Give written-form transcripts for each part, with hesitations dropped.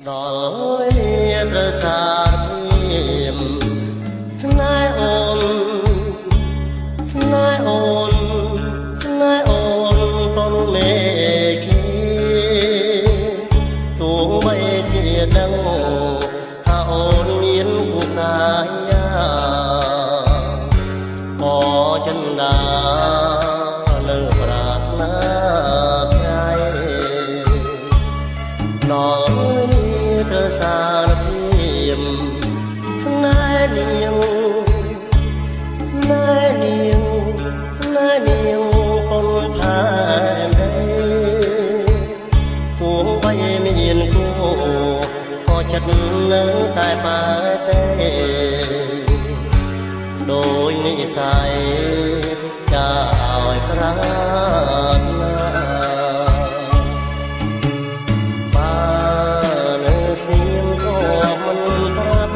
ដល់ត្រសារព្រាមស្នេហ៍អូនស្នេហ៍អូនស្នេហ៍អូនប៉ុនមេឃីទោះបីជាដឹងថាអូនមានគូកាយាក៏ចិនដានៅប្រាថ្នាក្រៃដល់ត្រសារព្រាមស្នេហ៍នាងស្នេហ៍នាងស្នេហ៍នាងប៉ុនផែនដីទោះបីមានគូក៏ចិត្តនៅតែបែរទេដោយនិស្ស័យចាឲ្យប្រាថ្នាស្ងៀមក៏មិនប្រាប់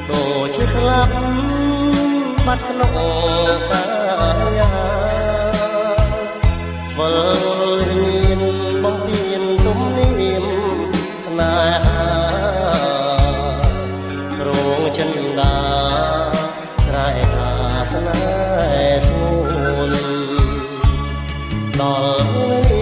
ដូចជាស្លាប់បាត់ក្នុងកាយាវិលមានបំពេញទំនៀមស្នេហារងចិនដាស្រែថាស្នេហ៍ស្ងួនដល់